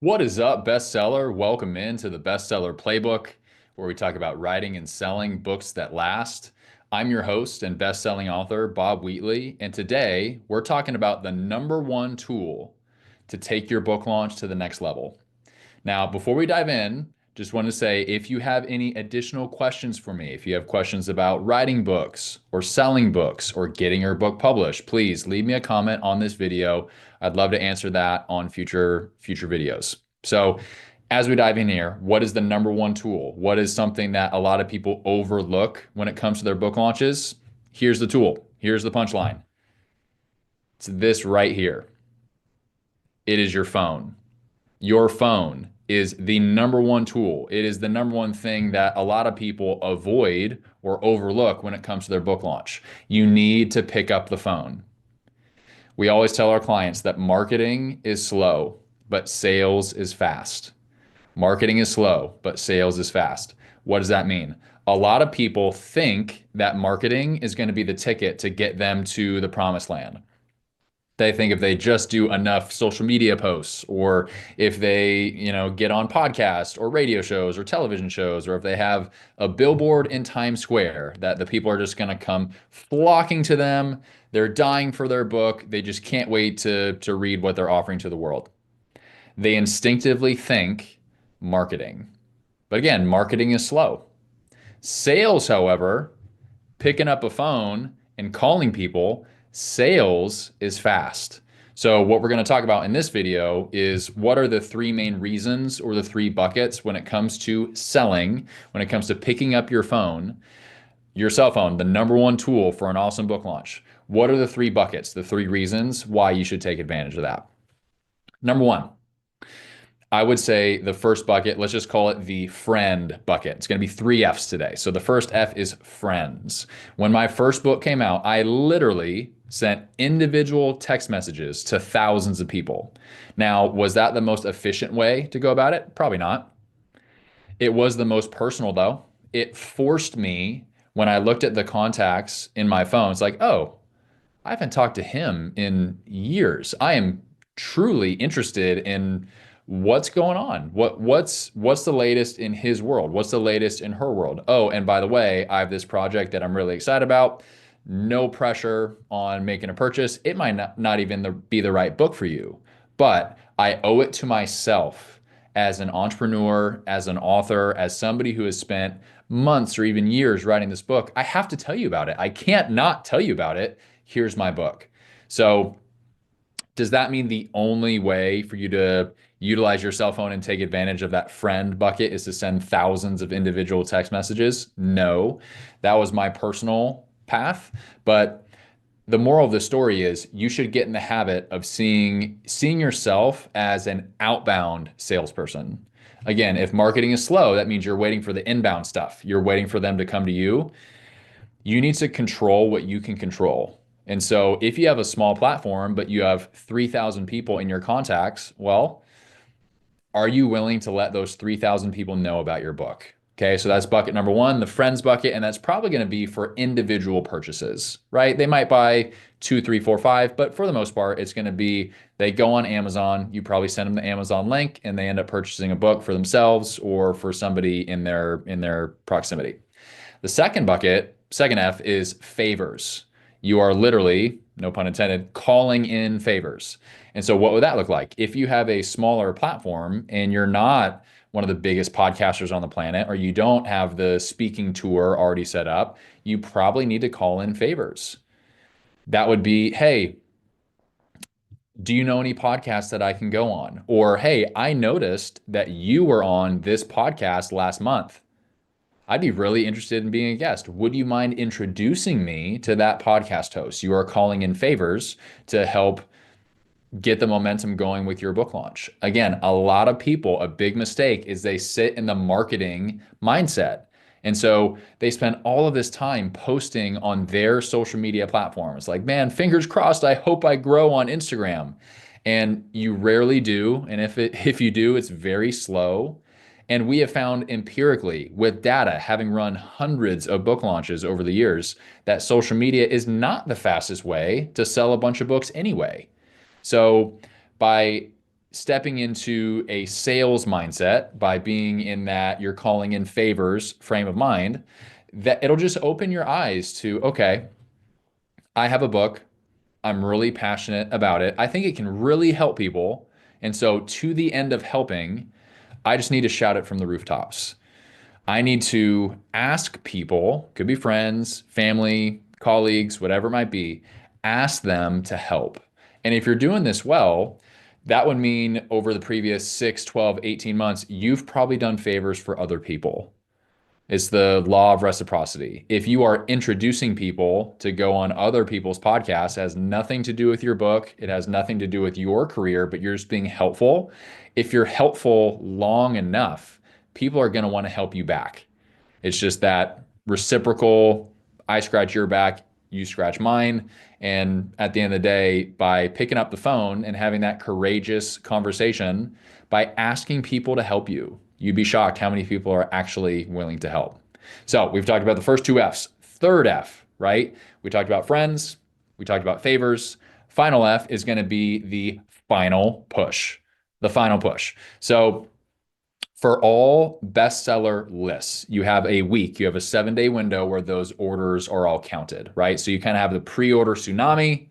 What is up, bestseller? Welcome into the Bestseller Playbook, where we talk about writing and selling books that last. I'm your host and best-selling author, Bob Wheatley, and today we're talking about the number one tool to take your book launch to the next level. Now, before we dive in, just want to say if you have any additional questions for me, if you have questions about writing books or selling books or getting your book published, please leave me a comment on this video. I'd love to answer that on future videos. So, as we dive in here, what is the number one tool? What is something that a lot of people overlook when it comes to their book launches? Here's the tool. Here's the punchline. It's this right here. It is your phone. Your phone is the number one tool. It is the number one thing that a lot of people avoid or overlook when it comes to their book launch. You need to pick up the phone. We always tell our clients that marketing is slow, but sales is fast. Marketing is slow, but sales is fast. What does that mean? A lot of people think that marketing is going to be the ticket to get them to the promised land. They think if they just do enough social media posts, or if they, get on podcasts or radio shows or television shows, or if they have a billboard in Times Square, that the people are just going to come flocking to them. They're dying for their book. They just can't wait to read what they're offering to the world. They instinctively think marketing. But again, marketing is slow. Sales, however, picking up a phone and calling people, sales is fast. So what we're going to talk about in this video is what are the three main reasons or the three buckets when it comes to selling, when it comes to picking up your phone, your cell phone, the number one tool for an awesome book launch. What are the three buckets, the three reasons why you should take advantage of that? Number one, I would say the first bucket, let's just call it the friend bucket. It's going to be three F's today. So the first F is friends. When my first book came out, I literally sent individual text messages to thousands of people. Now, was that the most efficient way to go about it? Probably not. It was the most personal, though. It forced me, when I looked at the contacts in my phone, it's like, oh, I haven't talked to him in years. I am truly interested in what's going on. What's the latest in his world? What's the latest in her world? Oh, and by the way, I have this project that I'm really excited about. No pressure on making a purchase. It might not even be the right book for you, but I owe it to myself as an entrepreneur, as an author, as somebody who has spent months or even years writing this book. I have to tell you about it. I can't not tell you about it. Here's my book. So does that mean the only way for you to utilize your cell phone and take advantage of that friend bucket is to send thousands of individual text messages? No, that was my personal path. But the moral of the story is you should get in the habit of seeing yourself as an outbound salesperson. Again, if marketing is slow, that means you're waiting for the inbound stuff. You're waiting for them to come to you. You need to control what you can control. And so if you have a small platform, but you have 3,000 people in your contacts, well, are you willing to let those 3,000 people know about your book? Okay, so that's bucket number one, the friends bucket, and that's probably going to be for individual purchases, right? They might buy two, three, four, five, but for the most part, it's going to be they go on Amazon, you probably send them the Amazon link, and they end up purchasing a book for themselves or for somebody in their proximity. The second bucket, second F, is favors. You are literally, no pun intended, calling in favors. And so what would that look like? If you have a smaller platform and you're not one of the biggest podcasters on the planet, or you don't have the speaking tour already set up, you probably need to call in favors. That would be, hey, do you know any podcasts that I can go on? Or, hey, I noticed that you were on this podcast last month. I'd be really interested in being a guest. Would you mind introducing me to that podcast host? You are calling in favors to help get the momentum going with your book launch. Again, a lot of people, a big mistake is they sit in the marketing mindset. And so they spend all of this time posting on their social media platforms. Like, man, fingers crossed, I hope I grow on Instagram. And you rarely do. And if you do, it's very slow. And we have found empirically with data, having run hundreds of book launches over the years, that social media is not the fastest way to sell a bunch of books anyway. So by stepping into a sales mindset by being in that you're calling in favors frame of mind, that it'll just open your eyes to, okay, I have a book. I'm really passionate about it. I think it can really help people. And so, to the end of helping, I just need to shout it from the rooftops. I need to ask people, could be friends, family, colleagues, whatever it might be, ask them to help. And if you're doing this well, that would mean over the previous 6, 12, 18 months, you've probably done favors for other people. It's the law of reciprocity. If you are introducing people to go on other people's podcasts, it has nothing to do with your book. It has nothing to do with your career, but you're just being helpful. If you're helpful long enough, people are going to want to help you back. It's just that reciprocal, I scratch your back, you scratch mine. And at the end of the day, by picking up the phone and having that courageous conversation, by asking people to help you, you'd be shocked how many people are actually willing to help. So we've talked about the first two F's. Third F, right? We talked about friends, we talked about favors. Final F is going to be the final push. The final push. So for all bestseller lists, you have a week, you have a 7-day window where those orders are all counted, right? So you kind of have the pre-order tsunami.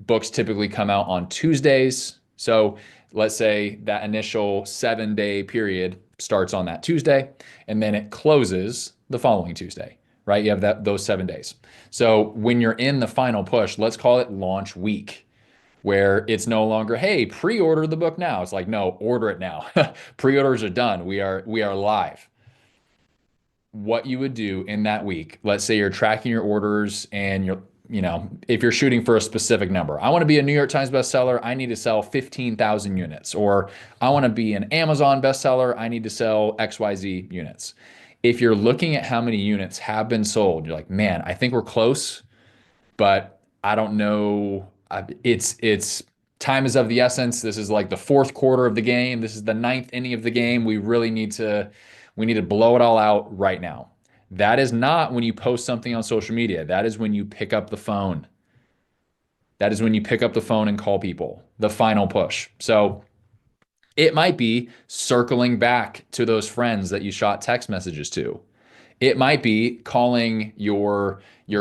Books typically come out on Tuesdays. So let's say that initial 7-day period starts on that Tuesday, and then it closes the following Tuesday, right? You have those 7 days. So when you're in the final push, let's call it launch week, where it's no longer, hey, pre-order the book now. It's like, no, order it now. Pre-orders are done. We are live. What you would do in that week, let's say you're tracking your orders and if you're shooting for a specific number, I want to be a New York Times bestseller, I need to sell 15,000 units, or I want to be an Amazon bestseller, I need to sell XYZ units. If you're looking at how many units have been sold, you're like, man, I think we're close, but I don't know. It's time is of the essence. This is like the fourth quarter of the game. This is the ninth inning of the game. We need to blow it all out right now. That is not when you post something on social media. That is when you pick up the phone. That is when you pick up the phone and call people. The final push. So it might be circling back to those friends that you shot text messages to. It might be calling your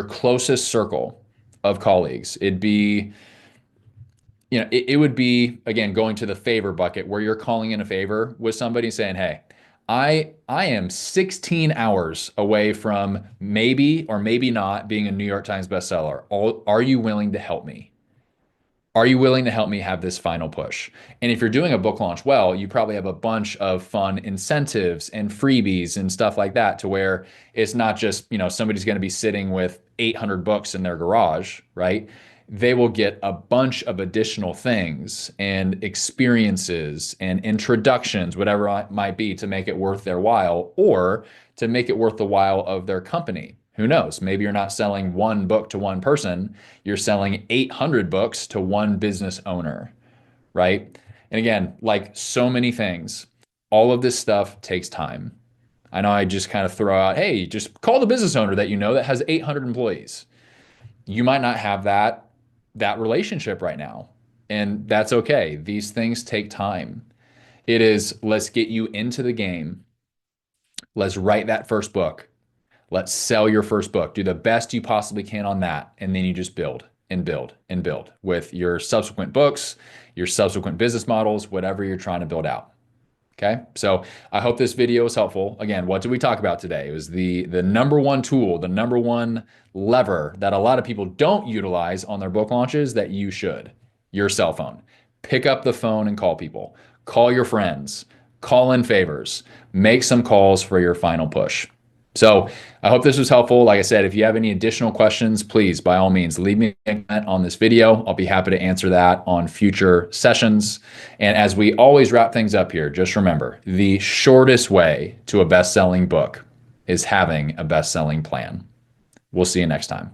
closest circle of colleagues. It would be, again, going to the favor bucket where you're calling in a favor with somebody saying, hey, I am 16 hours away from maybe or maybe not being a New York Times bestseller. Are you willing to help me? Are you willing to help me have this final push? And if you're doing a book launch well, you probably have a bunch of fun incentives and freebies and stuff like that, to where it's not just, somebody's going to be sitting with 800 books in their garage, right? They will get a bunch of additional things and experiences and introductions, whatever it might be, to make it worth their while, or to make it worth the while of their company. Who knows? Maybe you're not selling one book to one person, you're selling 800 books to one business owner, right? And again, like so many things, all of this stuff takes time. I know I just kind of throw out, hey, just call the business owner that you know that has 800 employees. You might not have that relationship right now, and that's okay. These things take time. It is, let's get you into the game. Let's write that first book. Let's sell your first book. Do the best you possibly can on that. And then you just build and build and build with your subsequent books, your subsequent business models, whatever you're trying to build out. Okay. So I hope this video was helpful. Again, what did we talk about today? It was the number one tool, the number one lever that a lot of people don't utilize on their book launches that you should: your cell phone. Pick up the phone and call people. Call your friends. Call in favors. Make some calls for your final push. So I hope this was helpful. Like I said, if you have any additional questions, please, by all means, leave me a comment on this video. I'll be happy to answer that on future sessions. And as we always wrap things up here, just remember, the shortest way to a best-selling book is having a best-selling plan. We'll see you next time.